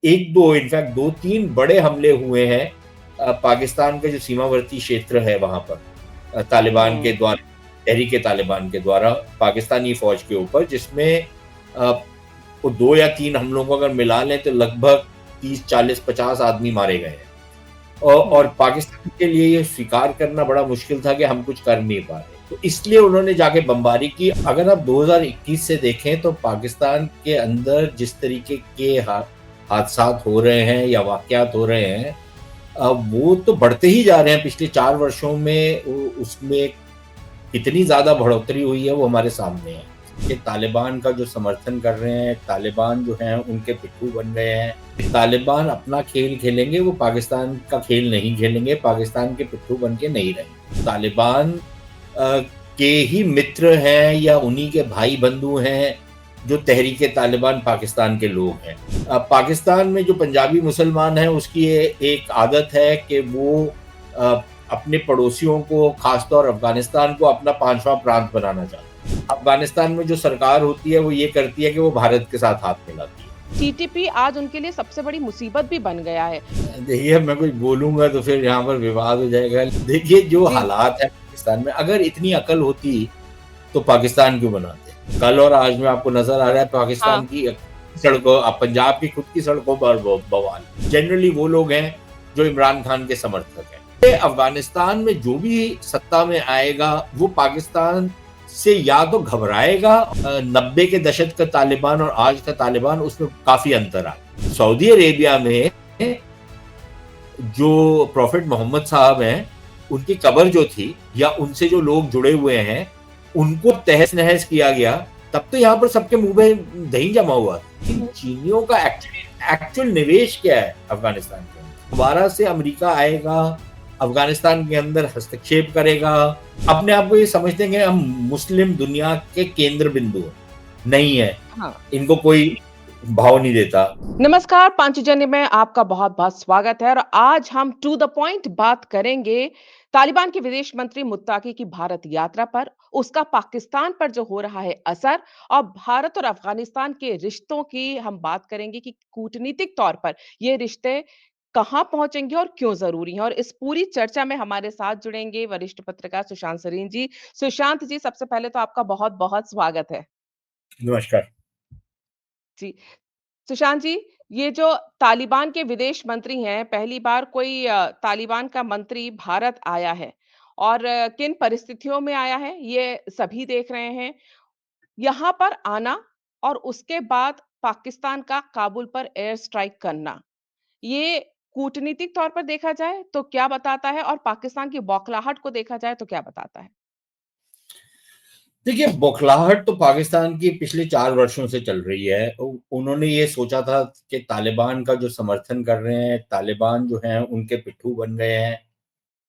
1-2 in fact 2-3 बड़े हमले हुए हैं पाकिस्तान का जो सीमावर्ती क्षेत्र है वहाँ पर तालिबान के हुँ। द्वारा, तहरीक-ए-तालिबान के द्वारा पाकिस्तानी फ़ौज के ऊपर, जिसमें वो 2 या 3 हमलों को अगर मिला लें तो लगभग 30, 40, 50 आदमी मारे गए हैं। और हुँ। पाकिस्तान के लिए ये स्वीकार करना बड़ा मुश्किल था कि हम कुछ कर नहीं पा रहे। तो इसलिए उन्होंने जाके बमबारी की। अगर आप 2021 से देखें तो पाकिस्तान के अंदर जिस तरीके के हादसात हो रहे हैं या वाक़यात हो रहे हैं, वो तो बढ़ते ही जा रहे हैं। पिछले 4 वर्षों में उसमें कितनी ज़्यादा बढ़ोतरी हुई है वो हमारे सामने है। कि तालिबान का जो समर्थन कर रहे हैं, तालिबान जो हैं उनके पिट्ठू बन गए हैं। तालिबान अपना खेल खेलेंगे, वो पाकिस्तान का खेल नहीं खेलेंगे, पाकिस्तान के पिट्ठू बन के नहीं रहेंगे। तालिबान अ, के ही मित्र हैं या उन्हीं के भाई बंधु हैं जो तहरीक-ए-तालिबान पाकिस्तान के लोग हैं। पाकिस्तान में जो पंजाबी मुसलमान हैं उसकी एक आदत है कि वो अ, अपने पड़ोसियों को, खासतौर अफ़गानिस्तान को अपना 5वां प्रांत बनाना चाहते हैं। अफ़गानिस्तान में जो सरकार होती है वो ये करती है कि वो भारत के साथ हाथ मिलाती है। टीटीपी आज उनके लिए सबसे बड़ी मुसीबत भी बन गया है। देखिए, मैं कुछ बोलूँगा तो फिर यहाँ पर विवाद हो जाएगा। देखिए, जो जी। हालात हैं पाकिस्तान में, अगर इतनी अकल होती तो पाकिस्तान क्यों बनाते? कल और आज में आपको नज़र आ रहा है हाँ। पाकिस्तान की सड़कों, पंजाब की खुद की सड़कों पर बवाल। जनरली वो लोग हैं जो इमरान खान के समर्थक हैं। ये अफ़गानिस्तान में जो भी सत्ता में आएगा वो पाकिस्तान से या तो घबराएगा। 90 के दशक का तालिबान और आज का तालिबान, उसमें काफ़ी अंतर आ सऊदी अरेबिया में जो प्रॉफिट मोहम्मद साहब हैं, उनकी कब्र जो थी या उनसे जो लोग जुड़े हुए हैं, उनको तहस-नहस किया गया, तब तो यहाँ पर सबके मुँह में दही जमा हुआ। इन चीनियों का एक्चुअल निवेश क्या है अफ़गानिस्तान के अंदर? दोबारा से अमेरिका आएगा, अफ़गानिस्तान के अंदर हस्तक्षेप करेगा, अपने आप को ये समझते हैं कि हम मुस्लिम दुनिया के केंद्र बिंदु हैं। नहीं है, हाँ। इनको कोई भाव नहीं देता। नमस्कार, पांचजन्य में आपका बहुत-बहुत स्वागत है और आज हम टू द पॉइंट बात करेंगे तालिबान के विदेश मंत्री मुत्ताकी की भारत यात्रा पर, उसका पाकिस्तान पर जो हो रहा है असर और भारत और अफ़गानिस्तान के रिश्तों की हम बात करेंगे कि कूटनीतिक तौर पर ये रिश्ते कहाँ पहुँचेंगे और क्यों ज़रूरी हैं। और इस पूरी चर्चा में हमारे साथ जुड़ेंगे वरिष्ठ पत्रकार सुशांत सरीन जी। सुशांत जी, सबसे पहले तो आपका बहुत-बहुत स्वागत है। नमस्कार। जी। सुशांत जी, ये जो तालिबान के विदेश मंत्री हैं, पहली बार कोई तालिबान का मंत्री भारत आया है और किन परिस्थितियों में आया है, ये सभी देख रहे हैं। यहाँ पर आना और उसके बाद पाकिस्तान का काबुल पर एयर स्ट्राइक करना, ये कूटनीतिक तौर पर देखा जाए तो क्या बताता है और पाकिस्तान की बौखलाहट को देखा जाए तो क्या बताता है? देखिए, बौखलाहट तो पाकिस्तान की पिछले 4 वर्षों से चल रही है। उन्होंने ये सोचा था कि तालिबान का जो समर्थन कर रहे हैं, तालिबान जो हैं उनके पिट्ठू बन गए हैं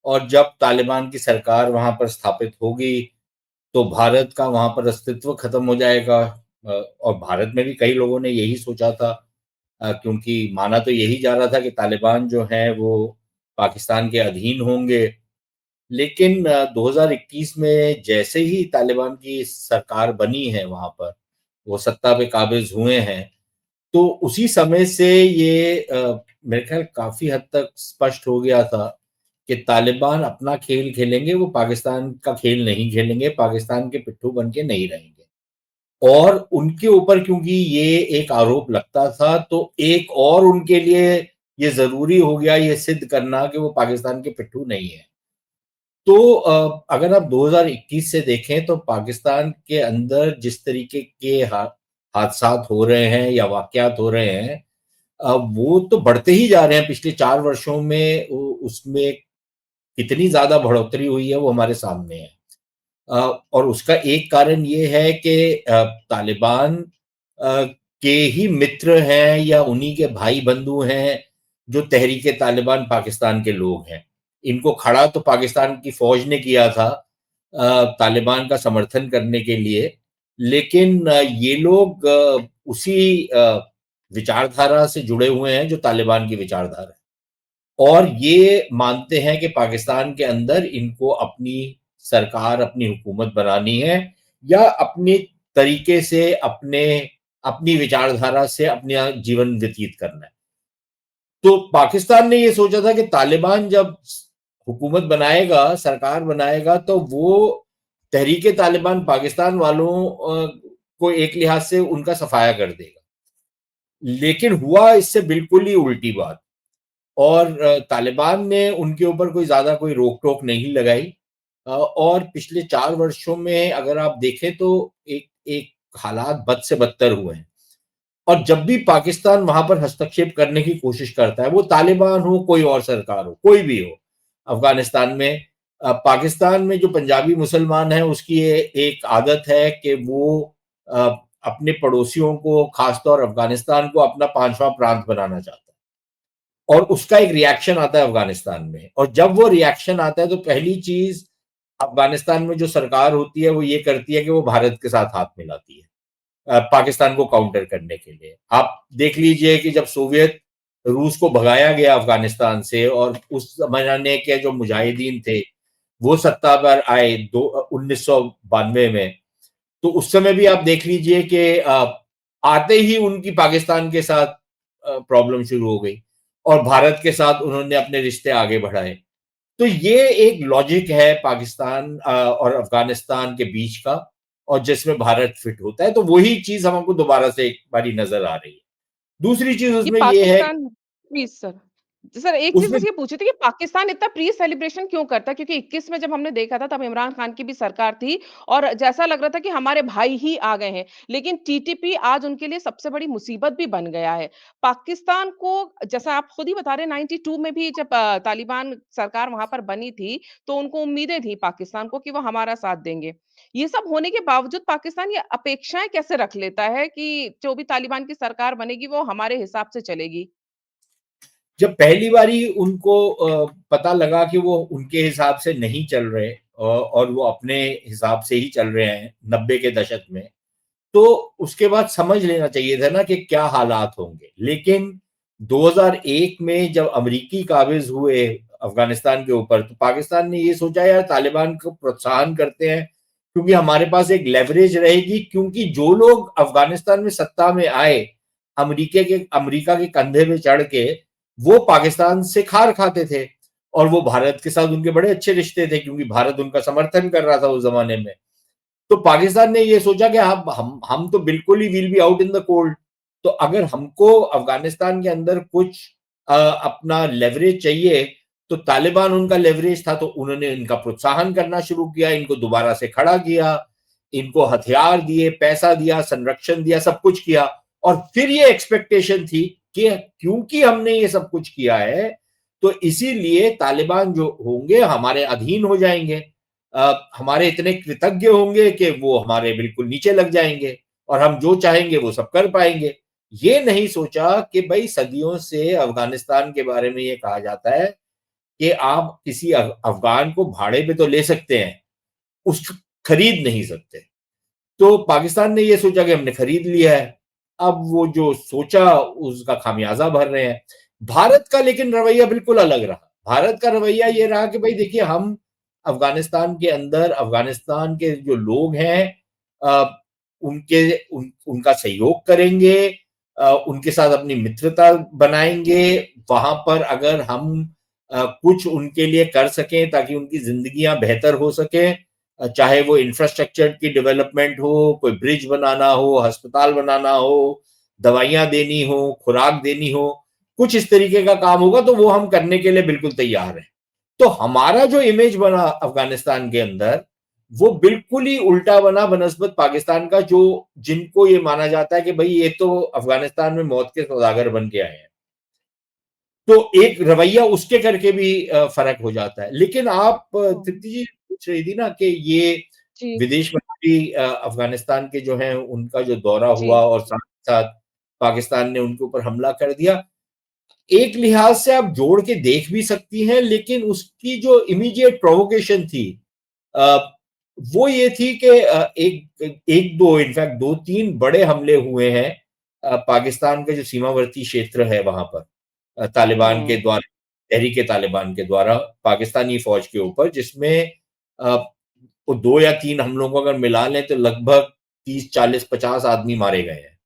और जब तालिबान की सरकार वहाँ पर स्थापित होगी, तो भारत का वहाँ पर अस्तित्व खत्म हो जाएगा। और भारत में भी कई लोगों ने यही सोचा था, क्योंकि माना तो यही जा रहा था कि तालिबान जो हैं वो पाकिस्तान के अधीन होंगे। लेकिन 2021 में जैसे ही तालिबान की सरकार बनी है वहाँ पर, वो सत्ता पे काबिज़ हुए हैं, तो उसी समय से ये मेरे ख़्याल काफ़ी हद तक स्पष्ट हो गया था कि तालिबान अपना खेल खेलेंगे, वो पाकिस्तान का खेल नहीं खेलेंगे, पाकिस्तान के पिट्ठू बन के नहीं रहेंगे। और उनके ऊपर क्योंकि ये एक आरोप लगता था, तो एक और उनके लिए ये ज़रूरी हो गया ये सिद्ध करना कि वो पाकिस्तान के पिट्ठू नहीं हैं। तो अगर आप 2021 से देखें तो पाकिस्तान के अंदर जिस तरीके के हादसात हो रहे हैं या वाक़यात हो रहे हैं, वो तो बढ़ते ही जा रहे हैं। पिछले 4 वर्षों में उसमें कितनी ज़्यादा बढ़ोतरी हुई है वो हमारे सामने है। और उसका एक कारण ये है कि तालिबान के ही मित्र हैं या उन्हीं के भाई बंधु हैं जो तहरीक-ए-तालिबान पाकिस्तान के लोग हैं। इनको खड़ा तो पाकिस्तान की फ़ौज ने किया था तालिबान का समर्थन करने के लिए, लेकिन ये लोग उसी विचारधारा से जुड़े हुए हैं जो तालिबान की विचारधारा है। और ये मानते हैं कि पाकिस्तान के अंदर इनको अपनी सरकार, अपनी हुकूमत बनानी है या अपने तरीके से अपनी विचारधारा से अपना जीवन व्यतीत करना है। तो पाकिस्तान ने ये सोचा था कि तालिबान जब हुकूमत बनाएगा, सरकार बनाएगा, तो वो तहरीके तालिबान पाकिस्तान वालों को एक लिहाज से उनका सफाया कर देगा। लेकिन हुआ इससे बिल्कुल ही उल्टी बात। और तालिबान ने उनके ऊपर कोई रोक-टोक नहीं लगाई। और पिछले 4 वर्षों में अगर आप देखें तो एक एक हालात बद से बदतर हुए हैं। और जब भी पाकिस्तान वहां पर हस्तक्षेप करने की कोशिश करता है, वो तालिबान हो, कोई और सरकार हो, कोई भी हो, अफगानिस्तान में पाकिस्तान में जो पंजाबी मुसलमान है, उसकी एक आदत है कि वो अ, अपने पड़ोसियों को, खासतौर अफगानिस्तान को अपना पांचवा प्रांत बनाना चाहता है। और उसका एक रिएक्शन आता है अफगानिस्तान में, और जब वो रिएक्शन आता है तो पहली चीज अफगानिस्तान में जो सरकार होती है वो ये करती है कि वो भारत के साथ हाथ मिलाती है पाकिस्तान को काउंटर करने के लिए। आप देख लीजिए कि जब सोवियत रूस को भगाया गया अफगानिस्तान से, और उस जमाने के जो मुजाहिदीन थे वो सत्ता पर आए 1992 में, तो उस समय भी आप देख लीजिए कि आते ही उनकी पाकिस्तान के साथ प्रॉब्लम शुरू हो गई, और भारत के साथ उन्होंने अपने रिश्ते आगे बढ़ाए। तो ये एक लॉजिक है पाकिस्तान और अफगानिस्तान के बीच का, और जिसमें भारत फिट होता है, तो वही चीज हमको दोबारा से एक बारी नजर आ रही है। दूसरी चीज ये उसमें ये है, पाकिस्तान प्लीज़ सर। सर एक चीज़ उसमें बस ये पूछी थी कि पाकिस्तान इतना प्री सेलिब्रेशन क्यों करता है? क्योंकि 21 में जब हमने देखा था तब इमरान खान की भी सरकार थी और जैसा लग रहा था कि हमारे भाई ही आ गए हैं। लेकिन टीटीपी आज उनके लिए सबसे बड़ी मुसीबत भी बन गया है। पाकिस्तान को जैसा आप खुद ही बता रहे हैं 92 में भी जब तालिबान सरकार वहाँ पर बनी थी, तो उनको उम्मीदें थी पाकिस्तान को कि वो हमारा साथ देंगे। ये सब होने के बावजूद पाकिस्तान ये अपेक्षाएँ कैसे रख लेता है कि जो भी तालिबान की सरकार बनेगी वो हमारे हिसाब से चलेगी? जब पहली बारी उनको पता लगा कि वो उनके हिसाब से नहीं चल रहे, और वो अपने हिसाब से ही चल रहे हैं 90 के दशक में, तो उसके बाद समझ लेना चाहिए था ना कि क्या हालात होंगे। लेकिन 2001 में जब अमेरिकी काबिज हुए अफगानिस्तान के ऊपर, तो पाकिस्तान ने ये सोचा यार तालिबान को प्रोत्साहन करते हैं, क्योंकि हमारे पास एक लेवरेज रहेगी, क्योंकि जो लोग अफगानिस्तान में सत्ता में आए अमेरिका के कंधे पे चढ़ के, वो पाकिस्तान से खार खाते थे, और वो भारत के साथ उनके बड़े अच्छे रिश्ते थे, क्योंकि भारत उनका समर्थन कर रहा था उस जमाने में। तो पाकिस्तान ने ये सोचा कि हम तो बिल्कुल he will be out in the cold. तो अगर हमको अफगानिस्तान के अंदर कुछ अपना लेवरेज चाहिए, तो तालिबान उनका लेवरेज था, तो उन्होंने इनका प्रोत्साहन करना शुरू किया, इनको दोबारा से खड़ा किया, इनको हथियार दिए, पैसा दिया, संरक्षण दिया, सब कुछ किया। और फिर ये एक्सपेक्टेशन थी कि क्योंकि हमने ये सब कुछ किया है, तो इसीलिए तालिबान जो होंगे हमारे अधीन हो जाएंगे, हमारे इतने कृतज्ञ होंगे कि वो हमारे बिल्कुल नीचे लग जाएंगे, और हम जो चाहेंगे वो सब कर पाएंगे। ये नहीं सोचा कि भाई सदियों से अफगानिस्तान के बारे में ये कहा जाता है कि आप किसी अफगान को भाड़े पे तो ले सकते हैं, उस खरीद नहीं सकते। तो पाकिस्तान ने ये सोचा कि हमने खरीद लिया है, अब वो जो सोचा उसका खामियाजा भर रहे हैं। भारत का लेकिन रवैया बिल्कुल अलग रहा। भारत का रवैया ये रहा कि भाई देखिए, हम अफगानिस्तान के अंदर अफगानिस्तान के जो लोग हैं, उनका सहयोग करेंगे, उनके साथ अपनी मित्रता बनाएंगे। वहां पर अगर हम कुछ उनके लिए कर सकें ताकि उनकी जिंदगियां बेहतर हो सके, चाहे वो इंफ्रास्ट्रक्चर की डेवलपमेंट हो, कोई ब्रिज बनाना हो, अस्पताल बनाना हो, दवाइयां देनी हो, खुराक देनी हो, कुछ इस तरीके का काम होगा, तो वो हम करने के लिए बिल्कुल तैयार हैं। तो हमारा जो इमेज बना अफगानिस्तान के अंदर, वो बिल्कुल ही उल्टा बना बनस्बत पाकिस्तान का, जो जिनको ये माना जाता है कि भाई ये तो अफगानिस्तान में मौत के सौदागर बन के आए हैं। तो एक रवैया उसके करके भी फर्क हो जाता है। लेकिन आप हुँ। तृप्ति जी पूछ रही थी ना कि ये जी, विदेश मंत्री अफगानिस्तान के जो हैं उनका जो दौरा हुआ, जी। और साथ साथ पाकिस्तान ने उनके ऊपर हमला कर दिया, एक लिहाज से आप जोड़ के देख भी सकती हैं, लेकिन उसकी जो इमीडिएट प्रोवोकेशन थी अ, वो ये थी कि एक एक दो इनफैक्ट दो तीन बड़े हमले हुए हैं पाकिस्तान के जो सीमावर्ती क्षेत्र है वहां पर, तालिबान के हुँ। द्वारा, तहरीके तालिबान के द्वारा पाकिस्तानी फौज के ऊपर, जिसमें वो 2 या 3 हमलों को अगर मिला लें तो लगभग 30, 40, 50 आदमी मारे गए हैं।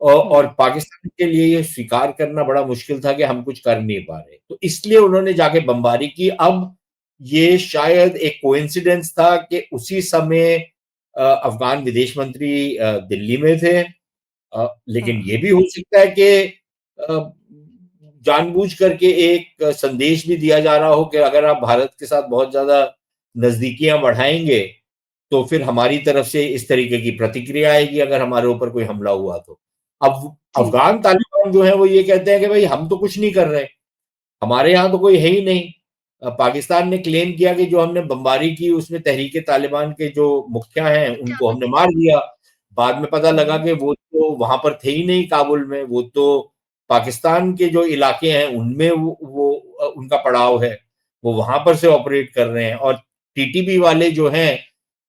और हुँ, पाकिस्तान के लिए ये स्वीकार करना बड़ा मुश्किल था कि हम कुछ कर नहीं पा रहे। तो इसलिए उन्होंने जाके बमबारी की। अब ये शायद एक कोइंसिडेंस था कि उसी समय अफ़गान विदेश मंत्री दिल्ली में थे। लेकिन हाँ, ये भी हो सकता है कि अ, जानबूझ करके एक संदेश भी दिया जा रहा हो कि अगर आप भारत के साथ बहुत ज़्यादा नज़दीकियाँ बढ़ाएँगे, तो फिर हमारी तरफ से इस तरीके की प्रतिक्रिया आएगी अगर हमारे ऊपर कोई हमला हुआ तो। अब जी, अफ़गान तालिबान जो है वो ये कहते हैं कि भई हम तो कुछ नहीं कर रहे, हमारे यहाँ तो कोई है ही नहीं। पाकिस्तान ने क्लेम किया कि जो हमने बमबारी की उसमें तहरीक-ए-तालिबान के जो मुखिया हैं उनको हमने मार दिया। बाद में पता लगा हुँ, कि वो तो वहाँ पर थे ही नहीं काबुल में, वो तो पाकिस्तान के जो इलाके हैं उनमें उनका पड़ाव है। वो वहाँ पर से ऑपरेट कर रहे हैं और टीटीपी वाले जो हैं,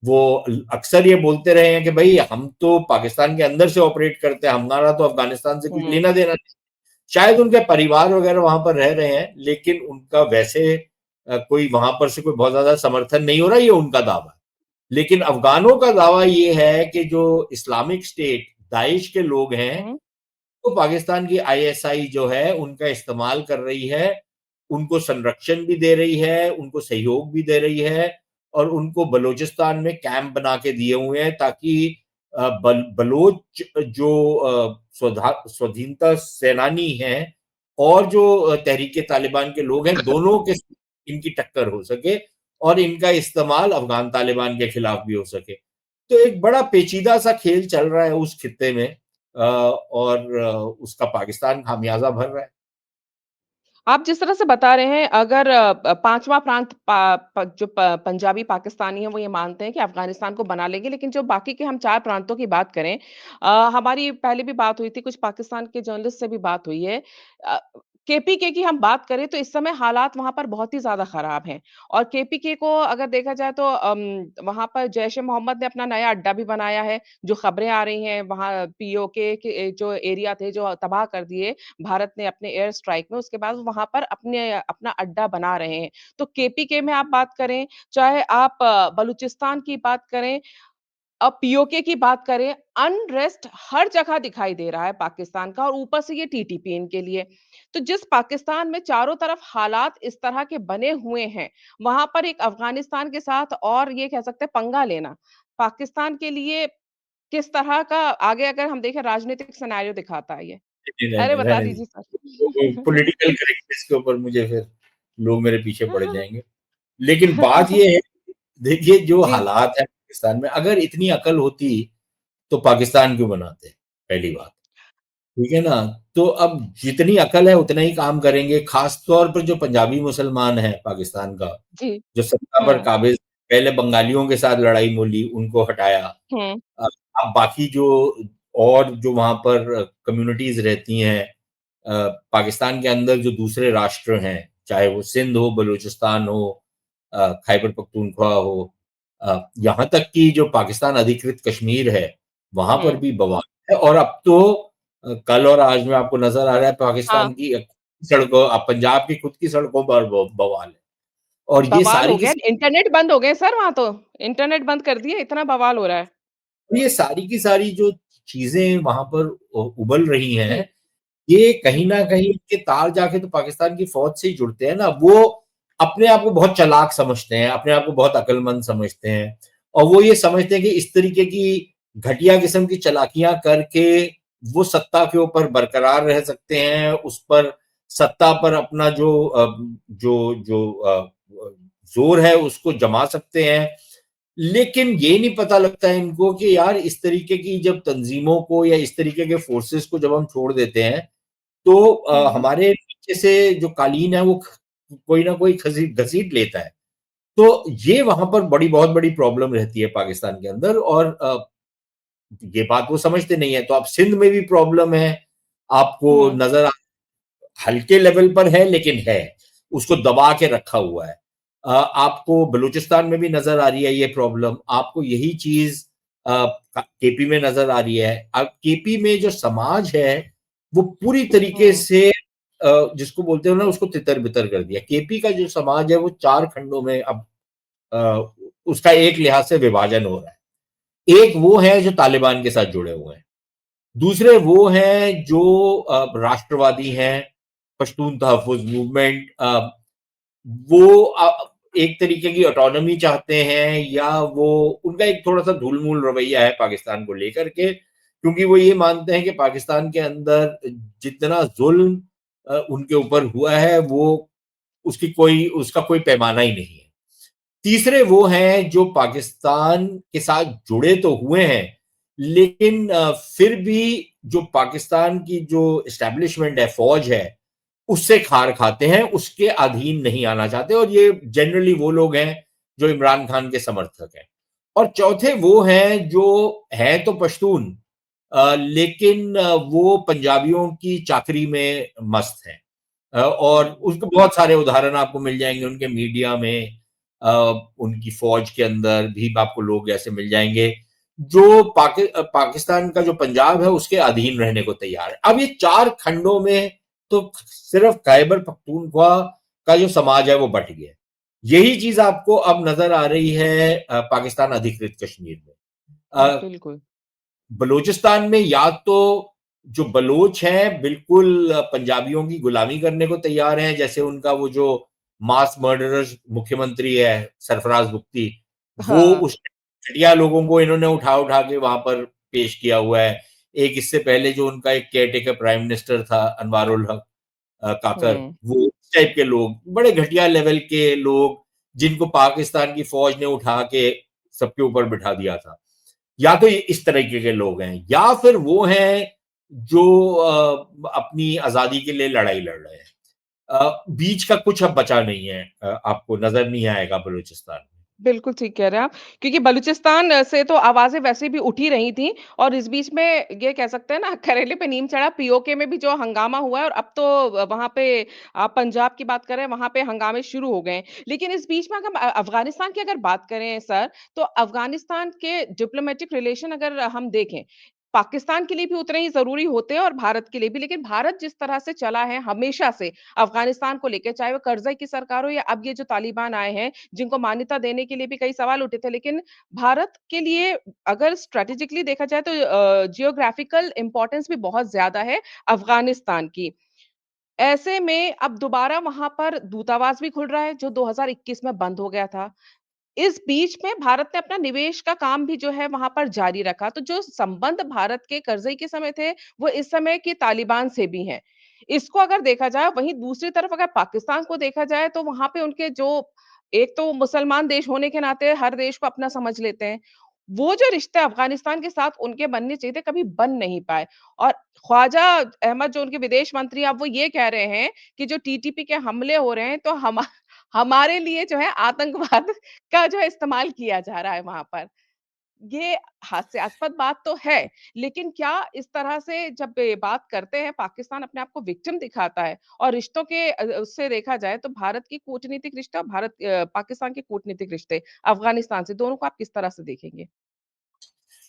वो अक्सर ये बोलते रहे हैं कि भई हम तो पाकिस्तान के अंदर से ऑपरेट करते हैं, हमारा तो अफ़गानिस्तान से कुछ हुँ। लेना-देना नहीं। शायद उनके परिवार वगैरह वहाँ पर रह रहे हैं, लेकिन उनका वैसे कोई वहाँ पर से कोई बहुत ज़्यादा समर्थन नहीं हो रहा, ये उनका दावा है। लेकिन अफ़गानों का दावा ये है कि जो इस्लामिक स्टेट, दाइश के लोग हैं, हुँ, तो पाकिस्तान की आईएसआई जो है, उनका इस्तेमाल कर रही है, उनको संरक्षण भी दे रही है, उनको सहयोग भी दे रही है और उनको बलूचिस्तान में कैंप बना के दिए हुए हैं ताकि बलोच जो स्वाधीनता सेनानी हैं और जो तहरीक-ए-तालिबान के लोग हैं, दोनों के इनकी टक्कर हो सके और इनका इस्तेमाल अफ़गान तालिबान के खिलाफ भी हो सके। तो एक बड़ा पेचीदा-सा खेल चल रहा है उस खित्ते में। और उसका पाकिस्तान खामियाज़ा भर रहा है। आप जिस तरह से बता रहे हैं अगर 5वां प्रांत जो पंजाबी पाकिस्तानी हैं वो ये मानते हैं कि अफ़गानिस्तान को बना लेंगे, लेकिन जो बाकी के हम 4 प्रांतों की बात करें हमारी पहले भी बात हुई थी, कुछ पाकिस्तान के जर्नलिस्ट से भी बात हुई है। अ, केपीके की हम बात करें तो इस समय हालात वहाँ पर बहुत ही ज़्यादा ख़राब हैं और केपीके को अगर देखा जाए तो वहाँ पर जैश-ए-मोहम्मद ने अपना नया अड्डा भी बनाया है, जो ख़बरें आ रही हैं वहाँ पीओके के जो एरिया थे जो तबाह कर दिए भारत ने अपने एयर स्ट्राइक में, उसके बाद वहाँ पर अपना अड्डा बना रहे हैं। तो केपीके में आप बात करें, चाहे आप बलूचिस्तान की बात करें, पीओके की बात करें, अनरेस्ट हर जगह दिखाई दे रहा है पाकिस्तान का और ऊपर से ये टीटीपी इनके लिए। तो जिस पाकिस्तान में चारों तरफ हालात इस तरह के बने हुए हैं, वहाँ पर एक अफ़गानिस्तान के साथ और ये कह सकते हैं पंगा लेना, पाकिस्तान के लिए किस तरह का आगे अगर हम देखें राजनीतिक सिनेरियो दिखाता है ये? नहीं, अरे रहने बता रहने दीजिए दीजिए। सर। पॉलिटिकल करेक्टनेस के ऊपर मुझे फिर लोग मेरे पीछे पड़ जाएँगे। लेकिन बात ये है, देखिए जो जी, हालात हैं पाकिस्तान में, अगर इतनी अकल होती, तो पाकिस्तान क्यों बनाते? पहली बात, ठीक है ना? तो अब जितनी अकल है उतना ही काम करेंगे, ख़ास तौर पर जो पंजाबी मुसलमान हैं पाकिस्तान का, जी। जो सत्ता पर हुँ, काबिज़, पहले बंगालियों के साथ लड़ाई मोली, उनको हटाया। हुँ, अ, अब बाकी जो और जो वहाँ पर कम्युनिटीज़ रहती हैं, पाकिस्तान के अंदर जो दूसरे राष्ट्र हैं, चाहे वो सिंध हो, बलूचिस्तान हो, खैबर पख्तूनख्वा हो, यहाँ तक कि जो पाकिस्तान अधिकृत कश्मीर है, वहाँ पर हुँ। भी बवाल है और अब तो कल और आज में आपको नज़र आ रहा है हाँ, पाकिस्तान की सड़कों, पंजाब की खुद की सड़कों पर बवाल है और ये बवाल सारी हो की गया, इंटरनेट बंद हो गए सर वहाँ तो। इंटरनेट बंद कर दिए, इतना बवाल हो रहा है। ये सारी की सारी जो चीज़ें वहाँ पर उबल रही जी, हैं, ये कहीं जी। न कहीं इनके तार जाके तो पाकिस्तान की फ़ौज से ही जुड़ते हैं ना। वो अपने आप को बहुत चालाक समझते हैं, अपने आप को बहुत अक्लमंद समझते हैं और वो ये समझते हैं कि इस तरीके की घटिया किस्म की चालाकियाँ करके वो सत्ता के ऊपर बरकरार रह सकते हैं, उस पर सत्ता पर अपना जो जो ज़ोर है उसको जमा सकते हैं। लेकिन ये नहीं पता लगता है इनको कि यार इस तरीके की जब तंज़ीमों को या इस तरीके के फ़ोर्सेस को जब हम छोड़ देते हैं, तो हुँ, हमारे नीचे से जो कालीन है वो कोई ना कोई घसीट लेता है। तो ये वहाँ पर बहुत बड़ी प्रॉब्लम रहती है पाकिस्तान के अंदर और ये बात वो समझते नहीं है। तो अब सिंध में भी प्रॉब्लम है, आपको हुँ, नज़र हल्के लेवल पर है लेकिन है, उसको दबा के रखा हुआ है। आपको बलूचिस्तान में भी नज़र आ रही है ये प्रॉब्लम, आपको यही चीज़ केपी में नज़र आ रही है। अब केपी में जो समाज है, वो पूरी तरीके हुँ, से जिसको बोलते हो ना उसको तितर-बितर कर दिया। केपी का जो समाज है वो 4 खंडों में अब अ, उसका एक लिहाज से विभाजन हो रहा है। एक वो है जो तालिबान के साथ जुड़े हुए हैं। दूसरे वो हैं जो राष्ट्रवादी हैं, पश्तून तहफ़्फ़ुज़ मूवमेंट, वो एक तरीके की ऑटोनॉमी चाहते हैं, या वो उनका एक थोड़ा-सा ढुलमुल रवैया है पाकिस्तान को लेकर के, क्योंकि वो ये मानते हैं कि पाकिस्तान के अंदर जितना ज़ुल्म उनके ऊपर हुआ है, वो उसका कोई पैमाना ही नहीं है। तीसरे वो हैं जो पाकिस्तान के साथ जुड़े तो हुए हैं, लेकिन फिर भी जो पाकिस्तान की जो एस्टेब्लिशमेंट है, फौज है, उससे खार खाते हैं, उसके अधीन नहीं आना चाहते, और ये जनरली वो लोग हैं जो इमरान खान के समर्थक हैं। और चौथे वो हैं जो हैं तो पश्तून, लेकिन वो पंजाबियों की चाकरी में मस्त हैं। और हुँ। उसके बहुत सारे उदाहरण आपको मिल जाएँगे उनके मीडिया में, अ, उनकी फ़ौज के अंदर भी आपको लोग ऐसे मिल जाएँगे, जो पाकिस्तान का जो पंजाब है उसके अधीन रहने को तैयार है। अब ये 4 खंडों में तो सिर्फ़ खैबर पख्तूनख्वा का जो समाज है वो बँट गया है। यही चीज़ आपको अब नज़र आ रही है पाकिस्तान अधिकृत कश्मीर में। अ, बिल्कुल। बलूचिस्तान में या तो जो बलोच हैं बिल्कुल पंजाबियों की गुलामी करने को तैयार हैं, जैसे उनका वो जो मास मर्डरर मुख्यमंत्री है सरफराज बुख्ती, वो हाँ। उस घटिया लोगों को इन्होंने उठा-उठा के वहाँ पर पेश किया हुआ है। एक इससे पहले जो उनका एक केयरटेकर प्राइम मिनिस्टर था अनवारुल हक काकर, हुँ। वो इस टाइप के लोग, बड़े घटिया लेवल के लोग, जिनको पाकिस्तान की फौज ने उठा के सबके ऊपर बिठा दिया था। या तो ये इस तरीके के लोग हैं, या फिर वो हैं जो अपनी आज़ादी के लिए लड़ाई लड़ रहे हैं। बीच का कुछ अब बचा नहीं है, आपको नज़र नहीं आएगा बलूचिस्तान में। बिल्कुल ठीक कह रहे हैं आप, क्योंकि बलूचिस्तान से तो आवाज़ें वैसे भी उठ ही रही थी और इस बीच में ये कह सकते हैं ना करेले पे नीम चढ़ा, पीओके में भी जो हंगामा हुआ है और अब तो वहाँ पे पंजाब की बात करें वहाँ पे हंगामे शुरू हो गए हैं। लेकिन इस बीच में अगर हम अफ़गानिस्तान की अगर बात करें सर, तो अफ़गानिस्तान के डिप्लोमैटिक रिलेशन अगर हम देखें, पाकिस्तान के लिए भी उतने ही ज़रूरी होते हैं और भारत के लिए भी। लेकिन भारत जिस तरह से चला है हमेशा से अफ़गानिस्तान को लेके, चाहे वो करज़ई की सरकार हो या अब ये जो तालिबान आए हैं, जिनको मान्यता देने के लिए भी कई सवाल उठे थे। लेकिन भारत के लिए अगर स्ट्रैटेजिकली देखा जाए तो जियोग्राफिकल इम्पोर्टेंस भी बहुत ज़्यादा है अफ़गानिस्तान की। ऐसे में अब दोबारा वहाँ पर दूतावास भी खुल रहा है, जो 2021 में बंद हो गया था। इस बीच में भारत ने अपना निवेश का काम भी जो है वहाँ पर जारी रखा। तो जो संबंध भारत के करज़ई के समय थे, वो इस समय के तालिबान से भी हैं। इसको अगर देखा जाए, वहीं दूसरी तरफ अगर पाकिस्तान को देखा जाए तो वहाँ पे उनके जो एक तो मुसलमान देश होने के नाते हर देश को अपना समझ लेते हैं। वो जो रिश्ते अफ़गानिस्तान के साथ उनके बनने चाहिए थे, कभी बन नहीं पाए और ख्वाजा अहमद जो उनके विदेश मंत्री अब वो ये कह रहे हैं कि जो टीटीपी के हमले हो रहे हैं तो हमारे लिए जो है आतंकवाद का जो है इस्तेमाल किया जा रहा है वहाँ पर। ये हास्यास्पद बात तो है, लेकिन क्या इस तरह से जब ये बात करते हैं पाकिस्तान अपने आप को विक्टिम दिखाता है और रिश्तों के उससे देखा जाए तो भारत की कूटनीतिक रिश्ते और पाकिस्तान के कूटनीतिक रिश्ते अफ़गानिस्तान से दोनों को आप किस तरह से देखेंगे?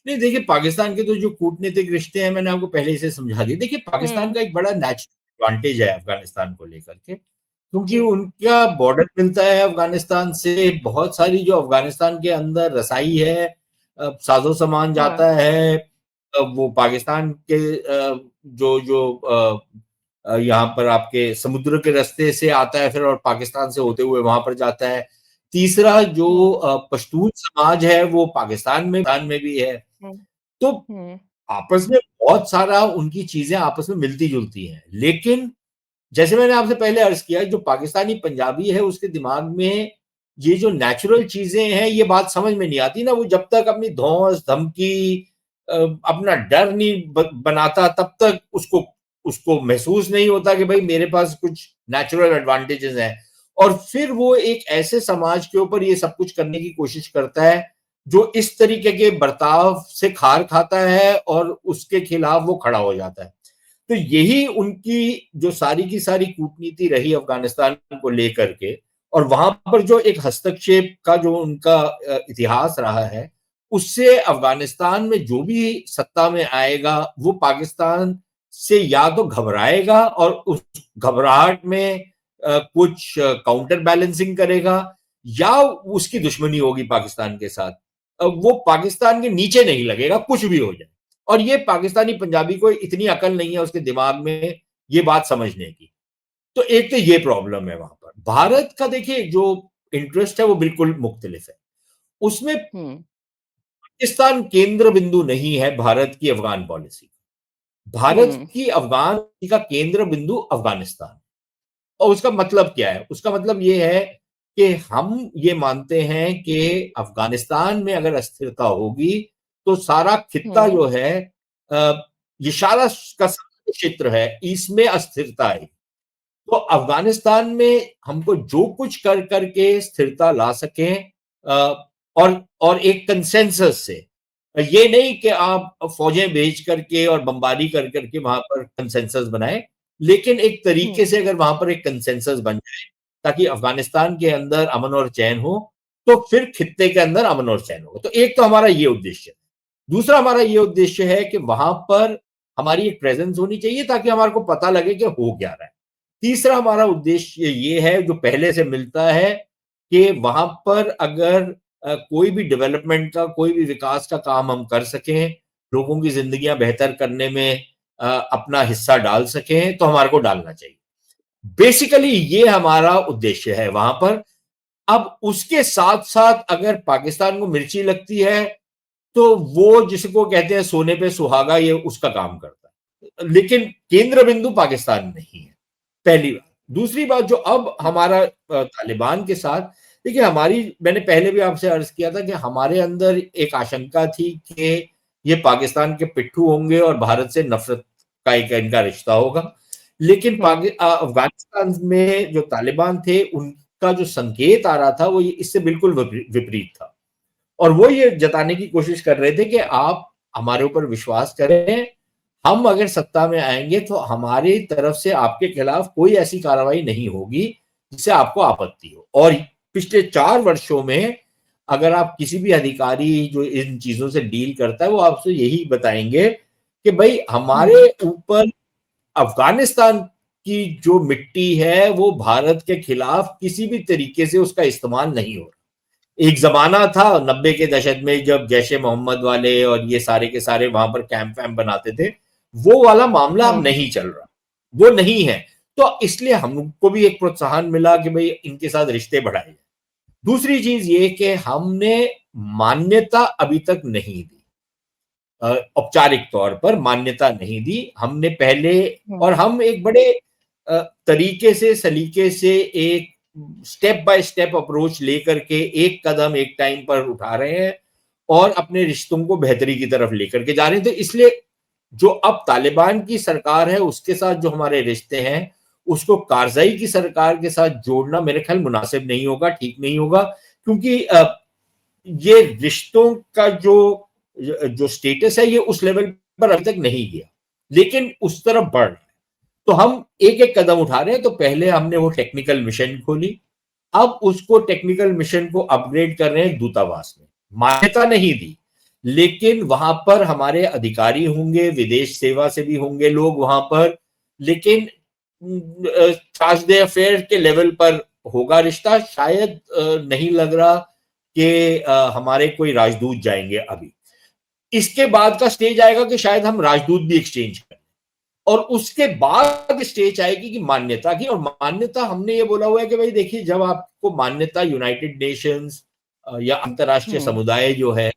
नहीं, देखिए पाकिस्तान के तो जो कूटनीतिक रिश्ते हैं मैंने आपको पहले ही से समझा दिए। देखिए पाकिस्तान हुँ, का एक बड़ा नेचुरल एडवांटेज है अफ़गानिस्तान को लेकर के, क्योंकि जी। उनका बॉर्डर मिलता है अफ़गानिस्तान से, बहुत सारी जो अफ़गानिस्तान के अंदर रसाई है, साज़ो-सामान हाँ, जाता है, वो पाकिस्तान के जो जो यहाँ पर आपके समुद्र के रास्ते से आता है फिर, और पाकिस्तान से होते हुए वहाँ पर जाता है। तीसरा जो हुँ, पश्तून समाज है वो पाकिस्तान में भी है। हुँ, तो हुँ, आपस में बहुत सारा उनकी चीज़ें आपस में मिलती-जुलती हैं। लेकिन जैसे मैंने आपसे पहले अर्ज़ किया, जो पाकिस्तानी पंजाबी है उसके दिमाग में ये जो नेचुरल चीज़ें हैं, ये बात समझ में नहीं आती ना, वो जब तक अपनी धौंस, धमकी, अपना डर नहीं बनाता, तब तक उसको उसको महसूस नहीं होता कि भई मेरे पास कुछ नेचुरल एडवांटेजेस हैं। और फिर वो एक ऐसे समाज के ऊपर ये सब कुछ करने की कोशिश करता है, जो इस तरीके के बर्ताव से खार खाता है और उसके खिलाफ वो खड़ा हो जाता है। तो यही उनकी जो सारी की सारी कूटनीति रही अफ़गानिस्तान को लेकर के, और वहाँ पर जो एक हस्तक्षेप का जो उनका इतिहास रहा है, उससे अफ़गानिस्तान में जो भी सत्ता में आएगा, वो पाकिस्तान से या तो घबराएगा और उस घबराहट में कुछ काउंटर बैलेंसिंग करेगा, या उसकी दुश्मनी होगी पाकिस्तान के साथ। वो पाकिस्तान के नीचे नहीं लगेगा, कुछ भी हो जाए। और ये पाकिस्तानी पंजाबी को इतनी अकल नहीं है उसके दिमाग में ये बात समझने की। तो एक तो ये प्रॉब्लम है वहां पर। भारत का देखिए जो इंटरेस्ट है वो बिल्कुल मुख्तलिफ है। उसमें हुँ, पाकिस्तान केंद्र बिंदु नहीं है भारत की अफगान पॉलिसी। भारत हुँ, की अफगान का केंद्र बिंदु अफगानिस्तान। और उसका मतलब क्या है? उसका मतलब ये है कि हम ये मानते हैं कि अफगानिस्तान में अगर अस्थिरता होगी, तो सारा खित्ता हुँ, जो है ये सारा का सारा क्षेत्र है, इसमें अस्थिरता आएगी। तो अफगानिस्तान में हमको जो कुछ कर करके स्थिरता ला सकें और एक कंसेंसस से, ये नहीं कि आप फौजें भेज करके और बमबारी कर करके वहां पर कंसेंसस बनाए, लेकिन एक तरीके हुँ, से अगर वहां पर एक कंसेंसस बन जाए ताकि अफगानिस्तान के अंदर अमन और चैन हो, तो फिर खित्ते के अंदर अमन और चैन होगा। तो एक तो हमारा ये उद्देश्य है। दूसरा हमारा ये उद्देश्य है कि वहां पर हमारी एक प्रेजेंस होनी चाहिए ताकि हमारे को पता लगे कि हो क्या रहा है। तीसरा हमारा उद्देश्य ये है जो पहले से मिलता है कि वहां पर अगर कोई भी डेवलपमेंट का कोई भी विकास का काम हम कर सकें, लोगों की जिंदगियां बेहतर करने में अपना हिस्सा डाल सकें, तो हमारे को डालना चाहिए। बेसिकली ये हमारा उद्देश्य है वहां पर। अब उसके साथ साथ अगर पाकिस्तान को मिर्ची लगती है, तो वो जिसको कहते हैं सोने पे सुहागा, ये उसका काम करता है, लेकिन केंद्र बिंदु पाकिस्तान नहीं है। पहली बात। दूसरी बात जो अब हमारा तालिबान के साथ, देखिए हमारी, मैंने पहले भी आपसे अर्ज किया था कि हमारे अंदर एक आशंका थी कि ये पाकिस्तान के पिट्ठू होंगे और भारत से नफरत का एक इनका रिश्ता होगा। लेकिन हुँ, अफगानिस्तान में जो तालिबान थे उनका जो संकेत आ रहा था वो इससे बिल्कुल विपरीत था। और वो ये जताने की कोशिश कर रहे थे कि आप हमारे ऊपर विश्वास करें, हम अगर सत्ता में आएंगे तो हमारी तरफ से आपके खिलाफ कोई ऐसी कार्रवाई नहीं होगी जिससे आपको आपत्ति हो। और पिछले 4 वर्षों में अगर आप किसी भी अधिकारी जो इन चीजों से डील करता है, वो आपसे यही बताएंगे कि भाई हमारे हुँ, ऊपर अफगानिस्तान की जो मिट्टी है वो भारत के खिलाफ किसी भी तरीके से उसका इस्तेमाल नहीं हो रहा। एक जमाना था 90 के दशक में जब जैश ए मोहम्मद वाले और ये सारे के सारे वहां पर कैंप वैम्प बनाते थे, वो वाला मामला अब हुँ, नहीं चल रहा, वो नहीं है। तो इसलिए हमको भी एक प्रोत्साहन मिला कि भाई इनके साथ रिश्ते बढ़ाए जाए। दूसरी चीज ये कि हमने मान्यता अभी तक नहीं दी, औपचारिक तौर पर मान्यता नहीं दी हमने पहले। हुँ, और हम एक बड़े तरीके से सलीके से एक स्टेप बाय स्टेप अप्रोच लेकर के एक कदम एक टाइम पर उठा रहे हैं और अपने रिश्तों को बेहतरी की तरफ लेकर के जा रहे हैं। तो इसलिए जो अब तालिबान की सरकार है उसके साथ जो हमारे रिश्ते हैं, उसको कारजाई की सरकार के साथ जोड़ना मेरे ख्याल मुनासिब नहीं होगा, ठीक नहीं होगा। क्योंकि ये रिश्तों का जो जो स्टेटस है ये उस लेवल पर अभी तक नहीं गया, लेकिन उस तरफ बढ़ रहा है। तो हम एक एक कदम उठा रहे हैं। तो पहले हमने वो टेक्निकल मिशन खोली, अब उसको टेक्निकल मिशन को अपग्रेड कर रहे हैं दूतावास में। मान्यता नहीं दी, लेकिन वहां पर हमारे अधिकारी होंगे, विदेश सेवा से भी होंगे लोग वहां पर, लेकिन चार्ज अफेयर के लेवल पर होगा रिश्ता। शायद नहीं लग रहा कि हमारे कोई राजदूत जाएंगे अभी। इसके बाद का स्टेज आएगा कि शायद हम राजदूत भी एक्सचेंज करें, और उसके बाद स्टेज आएगी कि मान्यता की। और मान्यता हमने ये बोला हुआ है कि भाई देखिए, जब आपको मान्यता यूनाइटेड नेशंस या अंतरराष्ट्रीय हुँ, समुदाय जो है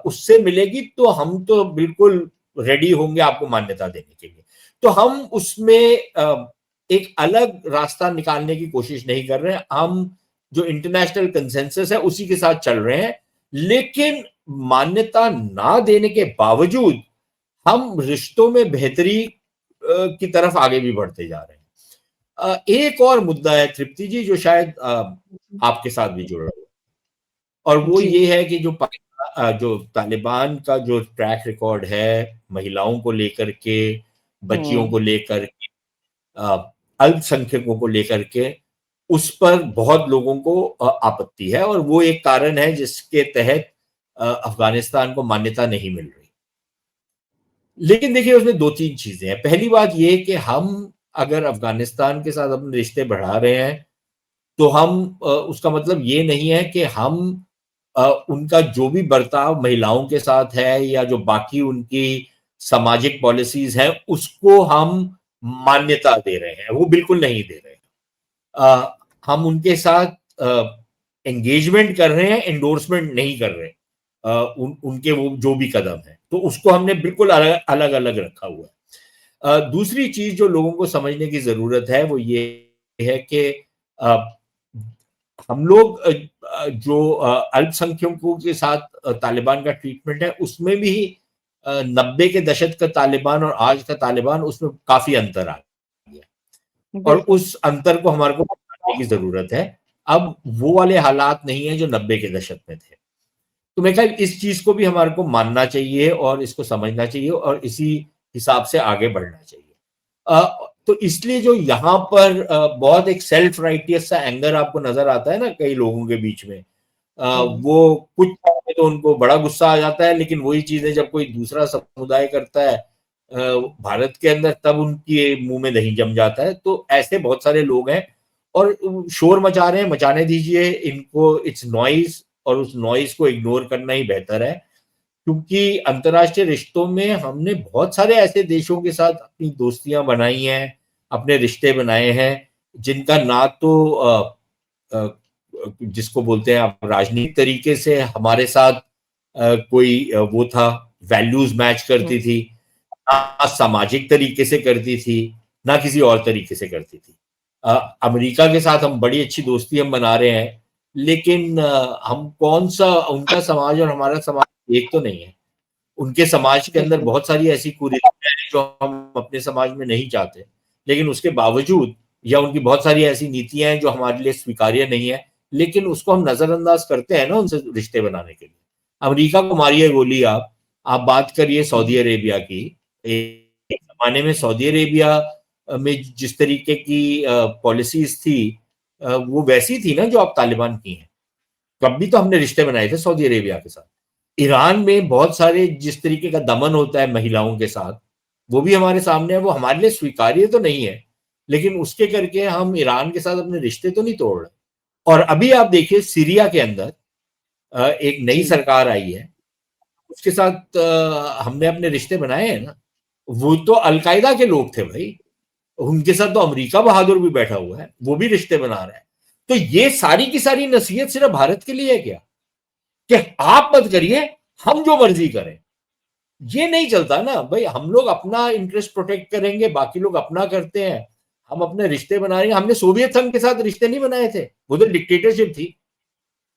उससे मिलेगी, तो हम तो बिल्कुल रेडी होंगे आपको मान्यता देने के लिए। तो हम उसमें एक अलग रास्ता निकालने की कोशिश नहीं कर रहे हैं। हम जो इंटरनेशनल कंसेंसस है उसी के साथ चल रहे हैं, लेकिन मान्यता ना देने के बावजूद हम रिश्तों में बेहतरी की तरफ आगे भी बढ़ते जा रहे हैं। एक और मुद्दा है तृप्ति जी, जो शायद आपके साथ भी जुड़ रहा है, और वो जी, ये है कि जो तालिबान का जो ट्रैक रिकॉर्ड है महिलाओं को लेकर के, बच्चियों हुँ, को लेकर के, अल्पसंख्यकों को लेकर के, उस पर बहुत लोगों को आपत्ति है, और वो एक कारण है जिसके तहत अफगानिस्तान को मान्यता नहीं मिल रही। लेकिन देखिए उसमें 2-3 चीजें हैं। पहली बात ये कि हम अगर अफगानिस्तान के साथ अपने रिश्ते बढ़ा रहे हैं, तो हम उसका मतलब ये नहीं है कि हम उनका जो भी बर्ताव महिलाओं के साथ है या जो बाकी उनकी सामाजिक पॉलिसीज हैं उसको हम मान्यता दे रहे हैं, वो बिल्कुल नहीं दे रहे हैं। हम उनके साथ एंगेजमेंट कर रहे हैं, एंडोर्समेंट नहीं कर रहे उनके वो जो भी कदम है, तो उसको हमने बिल्कुल अलग अलग अलग रखा हुआ है। दूसरी चीज जो लोगों को समझने की जरूरत है वो ये है कि हम लोग जो अल्पसंख्यकों के साथ तालिबान का ट्रीटमेंट है उसमें भी 90 के दशक का तालिबान और आज का तालिबान उसमें काफी अंतर आ गया और बिल्कुल। उस अंतर को हमारे को बताने की जरूरत है। अब वो वाले हालात नहीं है जो 90 के दशक में थे। तो मेरे ख्याल इस चीज को भी हमारे को मानना चाहिए और इसको समझना चाहिए और इसी हिसाब से आगे बढ़ना चाहिए। तो इसलिए जो यहाँ पर बहुत एक सेल्फ राइटियस सा एंगर आपको नजर आता है ना कई लोगों के बीच में, हुँ। वो कुछ में तो उनको बड़ा गुस्सा आ जाता है, लेकिन वही चीजें जब कोई दूसरा समुदाय करता है भारत के अंदर तब उनके मुंह में दही जम जाता है। तो ऐसे बहुत सारे लोग हैं और शोर मचा रहे हैं, मचाने दीजिए इनको, इट्स नॉइज और उस नॉइज को इग्नोर करना ही बेहतर है। क्योंकि अंतर्राष्ट्रीय रिश्तों में हमने बहुत सारे ऐसे देशों के साथ अपनी दोस्तियां बनाई हैं, अपने रिश्ते बनाए हैं जिनका ना तो जिसको बोलते हैं आप राजनीतिक तरीके से हमारे साथ कोई वो था, वैल्यूज मैच हुँ। करती थी, ना सामाजिक तरीके से करती थी, ना किसी और तरीके से करती थी। अमेरिका के साथ हम बड़ी अच्छी दोस्ती हम बना रहे हैं, लेकिन हम कौन सा उनका समाज और हमारा समाज एक तो नहीं है। उनके समाज के अंदर बिल्कुल। बहुत सारी ऐसी कुरीतियां हैं जो हम अपने समाज में नहीं चाहते, लेकिन उसके बावजूद या उनकी बहुत सारी ऐसी नीतियां हैं जो हमारे लिए स्वीकार्य नहीं है, लेकिन उसको हम नजरअंदाज करते हैं ना उनसे रिश्ते बनाने के लिए। अमेरिका को मारिए गोली आप बात करिए हुँ। सऊदी अरेबिया की। एक जमाने में सऊदी अरेबिया में जिस तरीके की पॉलिसीज थी वो वैसी थी ना जो अब तालिबान की हैं। तब भी तो हमने रिश्ते बनाए थे सऊदी अरेबिया के साथ। ईरान में बहुत सारे जिस तरीके का दमन होता है महिलाओं के साथ, वो भी हमारे सामने है। वो हमारे लिए स्वीकार्य तो नहीं है, लेकिन उसके करके हम ईरान के साथ अपने रिश्ते तो नहीं तोड़ रहे। और अभी आप देखिए सीरिया के अंदर एक नई जी। सरकार आई है, उसके साथ हमने अपने रिश्ते बनाए हैं ना। वो तो अलकायदा के लोग थे भाई, उनके साथ तो अमेरिका बहादुर भी बैठा हुआ है, वो भी रिश्ते बना रहा है। तो ये सारी की सारी नसीहत सिर्फ भारत के लिए है क्या, कि आप मत करिए, हम जो मर्जी करें? ये नहीं चलता ना भाई। हम लोग अपना इंटरेस्ट प्रोटेक्ट करेंगे, बाकी लोग अपना करते हैं, हम अपने रिश्ते बना रहे हैं। हमने सोवियत संघ के साथ रिश्ते नहीं बनाए थे, वो तो डिक्टेटरशिप थी,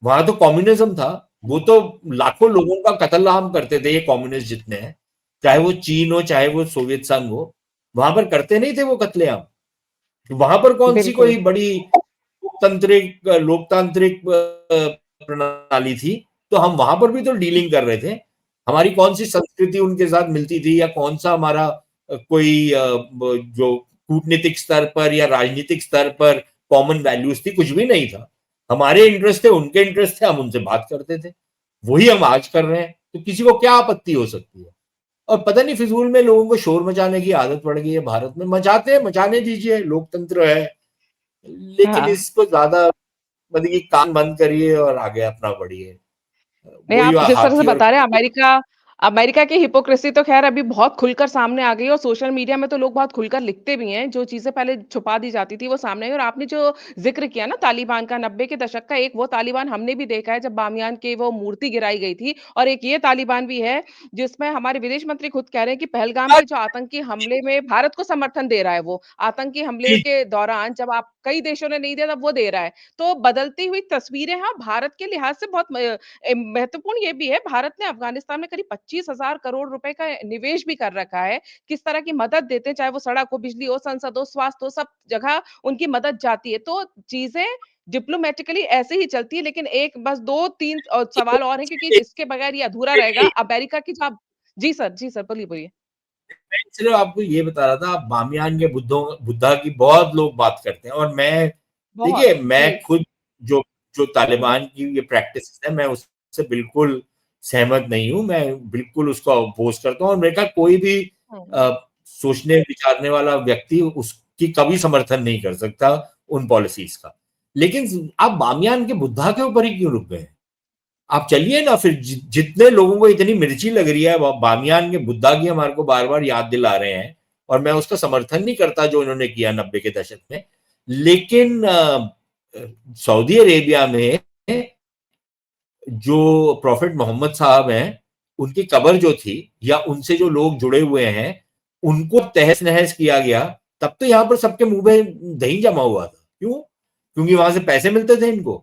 वहां तो कम्युनिज्म था। वो तो लाखों लोगों का कत्ल आम करते थे, ये कम्युनिस्ट जितने हैं, चाहे वो चीन हो चाहे वो सोवियत संघ हो, वहां पर करते नहीं थे वो कत्लेआम। वहां पर कौन सी बिल्कुल। कोई बड़ी लोकतांत्रिक प्रणाली थी? तो हम वहां पर भी तो डीलिंग कर रहे थे। हमारी कौन सी संस्कृति उनके साथ मिलती थी, या कौन सा हमारा कोई जो कूटनीतिक स्तर पर या राजनीतिक स्तर पर कॉमन वैल्यूज थी? कुछ भी नहीं था। हमारे इंटरेस्ट थे, उनके इंटरेस्ट थे, हम उनसे बात करते थे। वही हम आज कर रहे हैं, तो किसी को क्या आपत्ति हो सकती है? और पता नहीं फिजूल में लोगों को शोर मचाने की आदत पड़ गई है भारत में। मचाते हैं, मचाने दीजिए, लोकतंत्र है। लेकिन हाँ। इसको ज्यादा मतलब कि कान बंद करिए और आगे अपना बढ़िए। नहीं, वही आप जिस तरह से हाथी और बता रहे हैं अमेरिका अमेरिका की हिपोक्रेसी तो ख़ैर अभी बहुत खुलकर सामने आ गई है और सोशल मीडिया में तो लोग बहुत खुलकर लिखते भी हैं, जो चीज़ें पहले छुपा दी जाती थी वो सामने आई और आपने जो ज़िक्र किया ना तालिबान का 90 के दशक का एक वो तालिबान हमने भी देखा है जब बामियान की वो मूर्ति गिराई गई थी और एक ये तालिबान भी है जिसमें हमारे विदेश मंत्री खुद कह रहे हैं कि पहलगाम के जो आतंकी हमले में भारत को समर्थन दे रहा है वो। आतंकी हमले के दौरान जब आप कई देशों ने नहीं दिया तब वो दे रहा है। तो बदलती हुई तस्वीरें हाँ, भारत के लिहाज से बहुत महत्वपूर्ण ये भी है, भारत ने अफ़गानिस्तान में करीब 25,000 करोड़ रुपए का निवेश भी कर रखा है। किस तरह की मदद देते हैं, चाहे वो सड़क हो, बिजली हो, संसद हो, स्वास्थ्य हो, सब जगह उनकी मदद जाती है। तो चीज़ें डिप्लोमैटिकली ऐसे ही चलती है, लेकिन एक बस 2-3 सवाल और हैं क्योंकि इसके बगैर ये अधूरा रहेगा। अमेरिका की जो आप जी सर, बोलिए, बोलिए। मैं सिर्फ आपको ये बता रहा था, आप बामियान के बुद्धा की बहुत लोग बात करते हैं, और मैं बहुत, देखिए मैं जी। खुद जो जो हुँ, तालिबान की ये प्रैक्टिस है मैं उससे बिल्कुल सहमत नहीं हूँ। मैं बिल्कुल उसको अपोज करता हूँ, और मेरे ख्याल कोई भी हुँ। सोचने विचारने वाला व्यक्ति उसकी कभी समर्थन नहीं कर सकता उन पॉलिसीज का। लेकिन आप बामियान के बुद्धा के ऊपर ही क्यों रुक गए? आप चलिए ना फिर, जितने लोगों को इतनी मिर्ची लग रही है, बामियान के बुद्धा की हमारे को बार बार याद दिला रहे हैं, और मैं उसका समर्थन नहीं करता जो इन्होंने किया 90 के दशक में, लेकिन सऊदी अरेबिया में जो प्रॉफिट मोहम्मद साहब हैं, उनकी कब्र जो थी, या उनसे जो लोग जुड़े हुए हैं, उनको तहस नहस किया गया, तब तो यहां पर सबके मुंह में दही जमा हुआ था। क्यों? क्योंकि वहां से पैसे मिलते थे इनको,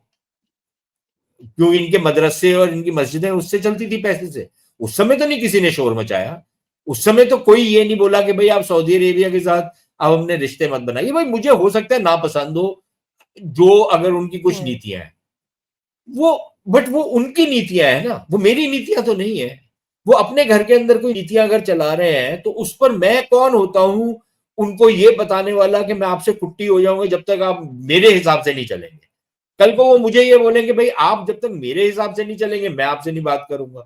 क्योंकि इनके मदरसे और इनकी मस्जिदें उससे चलती थी, पैसे से। उस समय तो नहीं किसी ने शोर मचाया, उस समय तो कोई ये नहीं बोला कि भाई आप सऊदी अरेबिया के साथ अब हमने रिश्ते मत बनाइए। भाई मुझे हो सकता है नापसंद हो जो, अगर उनकी कुछ हुँ। नीतियां हैं वो, बट वो उनकी नीतियां है ना, वो मेरी नीतियां तो नहीं है। वो अपने घर के अंदर कोई नीतियां अगर चला रहे हैं तो उस पर मैं कौन होता हूं उनको ये बताने वाला कि मैं आपसे कुट्टी हो जाऊंगा जब तक आप मेरे हिसाब से नहीं चलेंगे। कल को वो मुझे ये बोलेंगे भाई आप जब तक मेरे हिसाब से नहीं चलेंगे मैं आपसे नहीं बात करूंगा।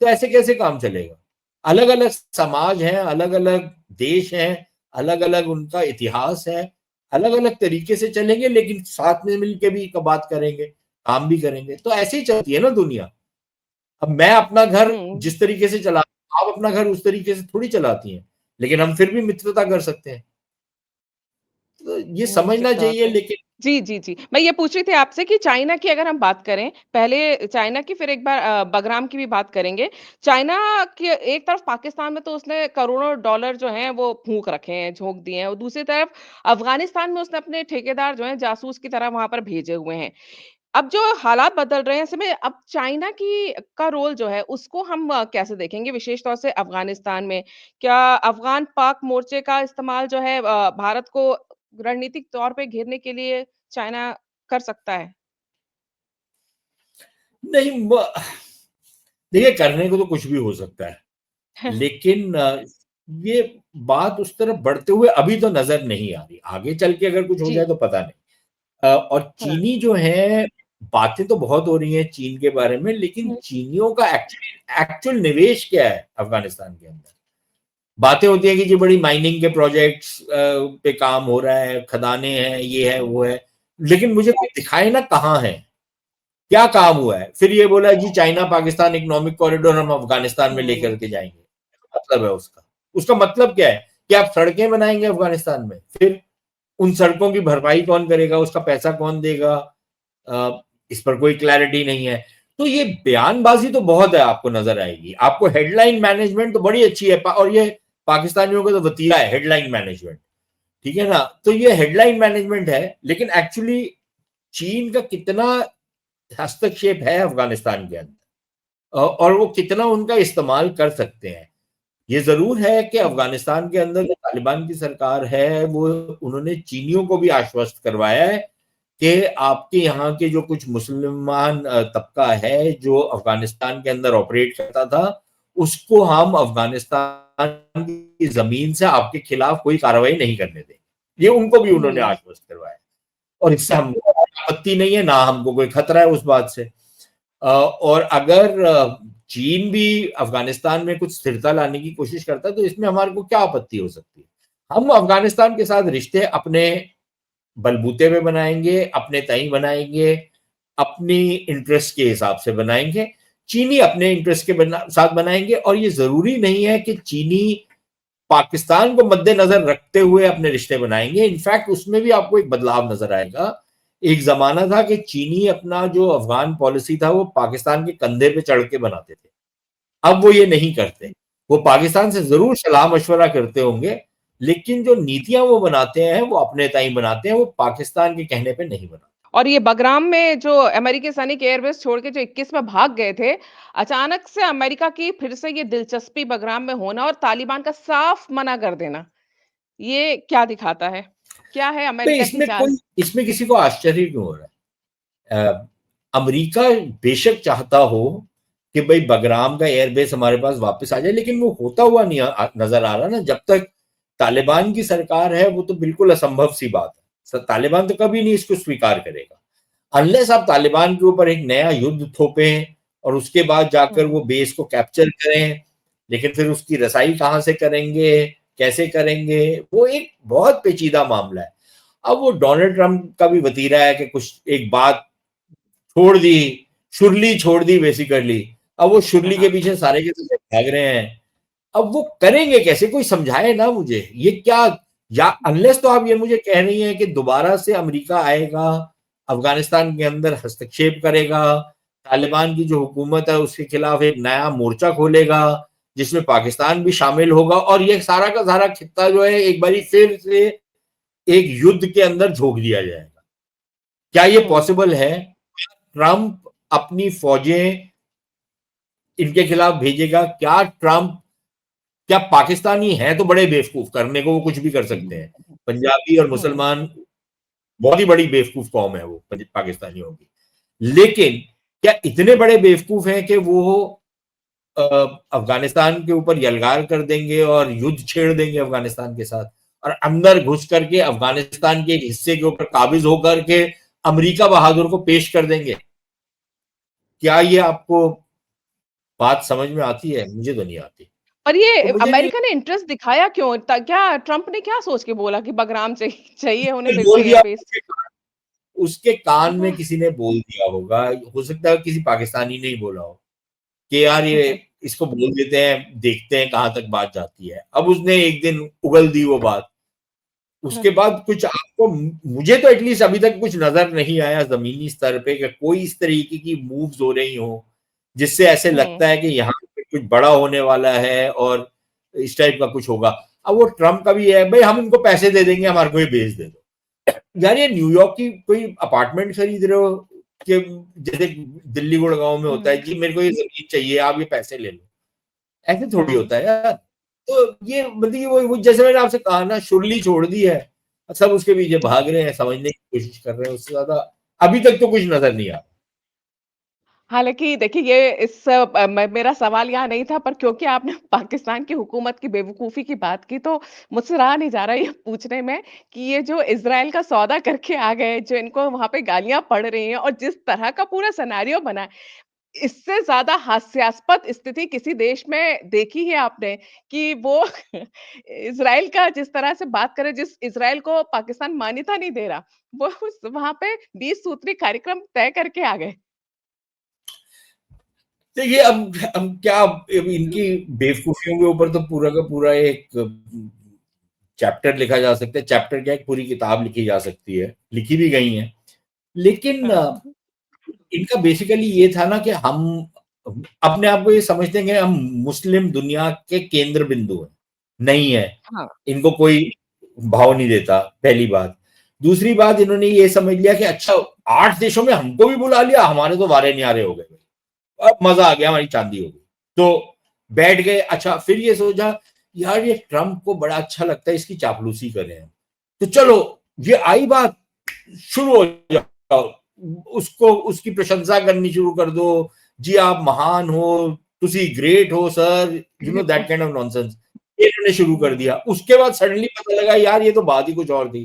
तो ऐसे कैसे काम चलेगा? अलग अलग समाज हैं, अलग अलग देश हैं, अलग अलग उनका इतिहास है, अलग अलग तरीके से चलेंगे, लेकिन साथ में मिलकर भी बात करेंगे, काम भी करेंगे। तो ऐसे ही चलती है ना दुनिया। अब मैं अपना घर हुँ, जिस तरीके से चला, आप अपना घर उस तरीके से थोड़ी चलाती हैं, लेकिन हम फिर भी मित्रता कर सकते हैं। तो ये समझना मित्रता चाहिए, कर लेकिन जी, जी, जी। मैं ये पूछ रही थी आपसे कि चाइना की अगर हम बात करें, पहले चाइना की फिर एक बार बगराम की भी बात करेंगे। चाइना के एक तरफ पाकिस्तान में तो उसने करोड़ों डॉलर जो हैं वो फूँक रखे हैं, झोंक दिए हैं और दूसरी तरफ अफ़गानिस्तान में उसने अपने ठेकेदार जो हैं जासूस की तरह वहाँ पर भेजे हुए हैं। अब जो हालात बदल रहे हैं, ऐसे में अब चाइना की का रोल जो है उसको हम कैसे देखेंगे विशेष तौर से अफ़गानिस्तान में? क्या अफ़गान-पाक मोर्चे का इस्तेमाल जो है भारत को रणनीतिक तौर पे घेरने के लिए चाइना कर सकता है? नहीं, देखिए करने को तो कुछ भी हो सकता है, लेकिन ये बात उस तरफ बढ़ते हुए अभी तो नजर नहीं आ रही। आगे चल के अगर कुछ हो जी। जाए तो पता नहीं। और हाँ। चीनी जो है, बातें तो बहुत हो रही हैं चीन के बारे में, लेकिन हुँ, चीनियों का एक्चुअली एक्चुअल निवेश क्या है अफगानिस्तान के अंदर? बातें होती है कि जी बड़ी माइनिंग के प्रोजेक्ट्स पे काम हो रहा है, खदानें हैं, ये है वो है, लेकिन मुझे कोई दिखाए ना कहाँ है, क्या काम हुआ है। फिर ये बोला जी चाइना पाकिस्तान इकोनॉमिक कॉरिडोर हम अफगानिस्तान में लेकर हुँ, के जाएंगे। मतलब है उसका, उसका मतलब क्या है कि आप सड़कें बनाएंगे अफगानिस्तान में, फिर उन सड़कों की भरपाई कौन करेगा, उसका पैसा कौन देगा? इस पर कोई क्लैरिटी नहीं है। तो ये बयानबाजी तो बहुत है, आपको नजर आएगी। आपको हेडलाइन मैनेजमेंट तो बड़ी अच्छी है, और ये पाकिस्तानियों का तो वतीरा है हेडलाइन मैनेजमेंट, ठीक है ना? तो ये हेडलाइन मैनेजमेंट है, लेकिन एक्चुअली चीन का कितना हस्तक्षेप है अफगानिस्तान के अंदर, और वो कितना उनका इस्तेमाल कर सकते हैं। ये जरूर है कि हुँ, अफगानिस्तान के अंदर जो तालिबान की सरकार है, वो उन्होंने चीनियों को भी आश्वस्त करवाया है कि आपके यहाँ के जो कुछ मुसलमान तबका है जो अफगानिस्तान के अंदर ऑपरेट करता था, उसको हम अफगानिस्तान की जमीन से आपके खिलाफ कोई कार्रवाई नहीं करने देंगे। ये उनको भी उन्होंने हुँ, आश्वस्त करवाया, और इससे हमको आपत्ति नहीं है, ना हमको कोई खतरा है उस बात से। और अगर चीन भी अफगानिस्तान में कुछ स्थिरता लाने की कोशिश करता है तो इसमें हमारे को क्या आपत्ति हो सकती है? हम अफगानिस्तान के साथ रिश्ते अपने बलबूते पे बनाएंगे, अपने तई बनाएंगे, अपनी इंटरेस्ट के हिसाब से बनाएंगे। चीनी अपने इंटरेस्ट के साथ बनाएंगे, और ये जरूरी नहीं है कि चीनी पाकिस्तान को मद्देनजर रखते हुए अपने रिश्ते बनाएंगे। इनफैक्ट उसमें भी आपको एक बदलाव नजर आएगा। एक जमाना था कि चीनी अपना जो अफगान पॉलिसी था वो पाकिस्तान के कंधे पे चढ़ के बनाते थे, अब वो ये नहीं करते। वो पाकिस्तान से जरूर सलाह मशवरा करते होंगे, लेकिन जो नीतियां वो बनाते हैं वो अपने ताई बनाते हैं, वो पाकिस्तान के कहने पे नहीं बनाते। और ये बगराम में जो अमेरिकी सैनिक एयरबेस छोड़ के जो 21 में भाग गए थे, अचानक से अमेरिका की फिर से ये दिलचस्पी बगराम में होना और तालिबान का साफ मना कर देना, ये क्या दिखाता है? क्या है तो अमेरिका की चाल? इसमें किसी को आश्चर्य क्यों हो रहा है? अमेरिका बेशक चाहता हो कि भाई बगराम का एयरबेस हमारे पास वापस आ जाए, लेकिन वो होता हुआ नहीं नजर आ रहा ना। जब तक तालिबान की सरकार है वो तो बिल्कुल असंभव सी बात है, तालिबान तो कभी नहीं इसको स्वीकार करेगा। अनलेस आप तालिबान के ऊपर एक नया युद्ध थोपें और उसके बाद जाकर हुँ, वो बेस को कैप्चर करें, लेकिन फिर उसकी रसाई कहां से करेंगे, कैसे करेंगे, वो एक बहुत पेचीदा मामला है। अब वो डोनाल्ड ट्रंप का भी वतीरा है कि कुछ एक बात छोड़ दी शुरली छोड़ दी बेसिकली। अब वो शुरली के हाँ। पीछे सारे के सारे भाग रहे हैं। अब वो करेंगे कैसे, कोई समझाए ना मुझे ये क्या। या अनलेस तो आप ये मुझे कह रही हैं कि दोबारा से अमेरिका आएगा, अफगानिस्तान के अंदर हस्तक्षेप करेगा, तालिबान की जो हुकूमत है उसके खिलाफ एक नया मोर्चा खोलेगा जिसमें पाकिस्तान भी शामिल होगा, और ये सारा का सारा खित्ता जो है एक बारी फिर से एक युद्ध के अंदर झोंक दिया जाएगा। क्या ये हुँ। पॉसिबल है? ट्रंप अपनी फौजें इनके खिलाफ भेजेगा? क्या ट्रंप, क्या पाकिस्तानी हैं तो बड़े बेवकूफ, करने को वो कुछ भी कर सकते हैं। पंजाबी और हुँ। मुसलमान बहुत ही बड़ी बेवकूफ कौम है वो पाकिस्तानियों की। लेकिन क्या इतने बड़े बेवकूफ हैं कि वो अफगानिस्तान के ऊपर यलगार कर देंगे और युद्ध छेड़ देंगे अफगानिस्तान के साथ, और अंदर घुस करके अफगानिस्तान के एक हिस्से के ऊपर काबिज होकर के अमेरिका बहादुर को पेश कर देंगे? क्या ये आपको बात समझ में आती है? मुझे तो नहीं आती। और ये तो मुझे नहीं, अमेरिका ने इंटरेस्ट दिखाया क्यों? क्या ट्रम्प ने क्या सोच के बोला कि बगराम चाहिए उन्हें बोल मिलिट्री दिया, एयरबेस? उसके कान में किसी ने बोल दिया होगा, हो सकता है किसी पाकिस्तानी ने ही बोला हो कि यार ये इसको बोल देते हैं, देखते हैं कहां तक बात जाती है। अब उसने एक दिन उगल दी वो बात, उसके बाद कुछ आपको, मुझे तो एटलीस्ट अभी तक कुछ नजर नहीं आया जमीनी स्तर पे कि कोई इस तरीके की मूव्स हो रही हो जिससे ऐसे हुँ। लगता है कि यहाँ पे कुछ बड़ा होने वाला है और इस टाइप का कुछ होगा। अब वो ट्रम्प का भी है, भाई हम इनको पैसे दे देंगे, हमारे को ये भेज दे दो। यार ये न्यूयॉर्क की कोई अपार्टमेंट खरीद रहे हो कि जैसे दिल्ली गुड़गांव में होता है, हुँ। जी मेरे को ये जमीन चाहिए, आप ये पैसे ले लो। ऐसे थोड़ी हाँ। होता है यार। तो ये मतलब कि वो जैसे मैंने आपसे कहा ना, शुरली छोड़ दी है, सब उसके पीछे भाग रहे हैं, समझने की कोशिश कर रहे हैं, उससे ज्यादा अभी तक तो कुछ नजर नहीं आ हालाँकि देखिए ये इस मेरा सवाल यहाँ नहीं था पर क्योंकि आपने पाकिस्तान की हुकूमत की बेवकूफ़ी की बात की तो मुझसे रहा नहीं जा रहा ये पूछने में कि ये जो इज़राइल का सौदा करके आ गए, जो इनको वहाँ पे गालियाँ पड़ रही हैं और जिस तरह का पूरा सिनेरियो बना है, इससे ज़्यादा हास्यास्पद स्थिति किसी देश में देखी है आपने कि वो इज़राइल का जिस तरह से बात करें, जिस इज़राइल को पाकिस्तान मान्यता नहीं दे रहा, वो उस वहाँ पे 20 सूत्री कार्यक्रम तय करके आ गए। देखिए अब क्या, अब इनकी बेवकूफियों के ऊपर तो पूरा का पूरा एक चैप्टर लिखा जा सकता है। चैप्टर क्या, एक पूरी किताब लिखी जा सकती है, लिखी भी गई है। लेकिन हाँ। इनका बेसिकली ये था ना कि हम अपने आप को ये समझते हैं कि हम मुस्लिम दुनिया के केंद्र बिंदु हैं। नहीं है, हाँ। इनको कोई भाव नहीं देता, पहली बात। दूसरी बात, इन्होंने ये समझ लिया कि अच्छा 8 देशों में हमको भी बुला लिया, हमारे तो वारे न्यारे हो गए, अब मजा आ गया, हमारी चांदी हो गई। तो बैठ गए। अच्छा फिर ये सोचा, यार ये ट्रंप को बड़ा अच्छा लगता है, इसकी चापलूसी करें हम। तो चलो, ये आई बात, शुरू हो जाओ, उसको उसकी प्रशंसा करनी शुरू कर दो। जी आप महान हो, तुसी ग्रेट हो sir, you know that kind of nonsense. ये इन्होंने शुरू कर हुँ। दिया। उसके बाद सडनली पता लगा यार ये तो बात ही कुछ और थी।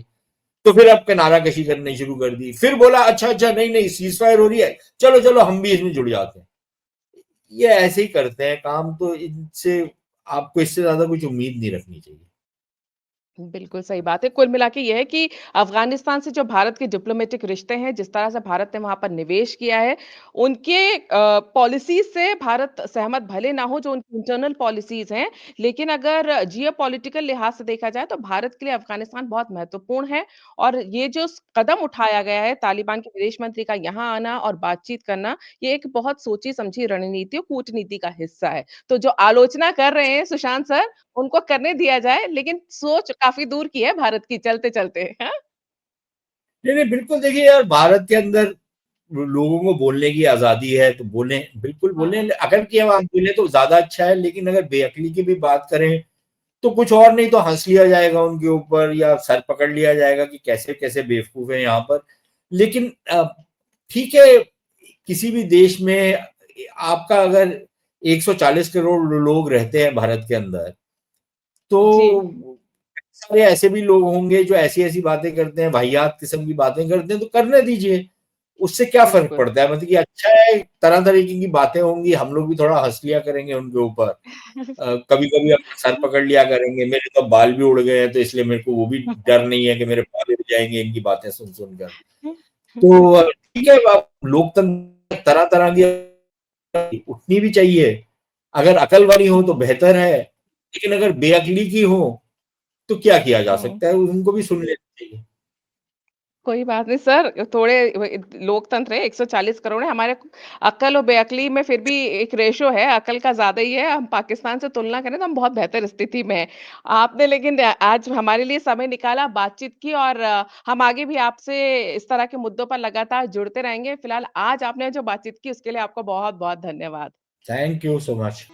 तो फिर अब किनारा कशी करनी शुरू कर दी। फिर बोला अच्छा अच्छा, नहीं नहीं, सीज फायर हो रही है, चलो चलो हम भी इसमें जुड़ जाते हैं। ये ऐसे ही करते हैं काम, तो इनसे आपको इससे ज्यादा कुछ उम्मीद नहीं रखनी चाहिए। बिल्कुल सही बात है। कुल मिला के ये है कि अफ़गानिस्तान से जो भारत के डिप्लोमेटिक रिश्ते हैं, जिस तरह से भारत ने वहाँ पर निवेश किया है, उनके पॉलिसीज़ से भारत सहमत भले ना हो, जो उनकी इंटरनल पॉलिसीज़ हैं, लेकिन अगर जियोपॉलिटिकल लिहाज से देखा जाए, तो भारत के लिए अफ़गानिस्तान बहुत महत्वपूर्ण है और ये जो स कदम उठाया गया है, तालिबान के विदेश मंत्री का यहाँ आना और बातचीत करना, ये एक बहुत सोची-समझी रणनीति और कूटनीति का हिस्सा है। तो जो आलोचना कर रहे हैं सुशांत सर, उनको करने दिया जाए, लेकिन सोच काफ़ी दूर की है भारत की चलते-चलते, हाँ? नहीं नहीं, बिल्कुल। देखिए यार, भारत के अंदर लोगों को बोलने की आजादी है तो बोले, बिल्कुल बोले। हाँ। अगर की आवाज बोले तो ज्यादा अच्छा है, लेकिन अगर बेअकली की भी बात करें तो कुछ और नहीं तो हंस लिया जाएगा उनके ऊपर, या सर पकड़ लिया जाएगा कि कैसे कैसे बेवकूफ है यहाँ पर। लेकिन ठीक है, किसी भी देश में आपका अगर 140 करोड़ लोग रहते हैं भारत के अंदर, तो जी, सारे ऐसे भी लोग होंगे जो ऐसी ऐसी बातें करते हैं, वाहियात किस्म की बातें करते हैं, तो करने दीजिए। उससे क्या फर्क बिल्कुल। पड़ता है? मतलब कि अच्छा है, तरह तरीके की बातें होंगी, हम लोग भी थोड़ा हंस लिया करेंगे उनके ऊपर। कभी कभी अपना सर पकड़ लिया करेंगे। मेरे तो बाल भी उड़ गए हैं, तो इसलिए मेरे को वो भी डर नहीं है कि मेरे बाल उड़ जाएंगे इनकी बातें सुन सुनकर। तो ठीक है, आप लोकतंत्र तरह-तरह की उठनी भी चाहिए। अगर अकल वाली हो तो बेहतर है, लेकिन अगर बेअक्ली की हो, तो क्या किया जा हुँ। सकता है? उनको भी सुन लेना चाहिए। कोई बात नहीं सर, थोड़े लोकतंत्र है, 140 करोड़ है, हमारे अक्ल और बेअक्ली में फिर भी एक रेशो है, अक्ल का ज़्यादा ही है, हम पाकिस्तान से तुलना करें तो हम बहुत बेहतर स्थिति में हैं। आपने लेकिन आज हमारे लिए समय निकाला, बातचीत की और हम आगे भी आपसे इस तरह के मुद्दों पर लगातार जुड़ते रहेंगे। फिलहाल आज आपने जो बातचीत की उसके लिए आपका बहुत-बहुत धन्यवाद। Thank you so much.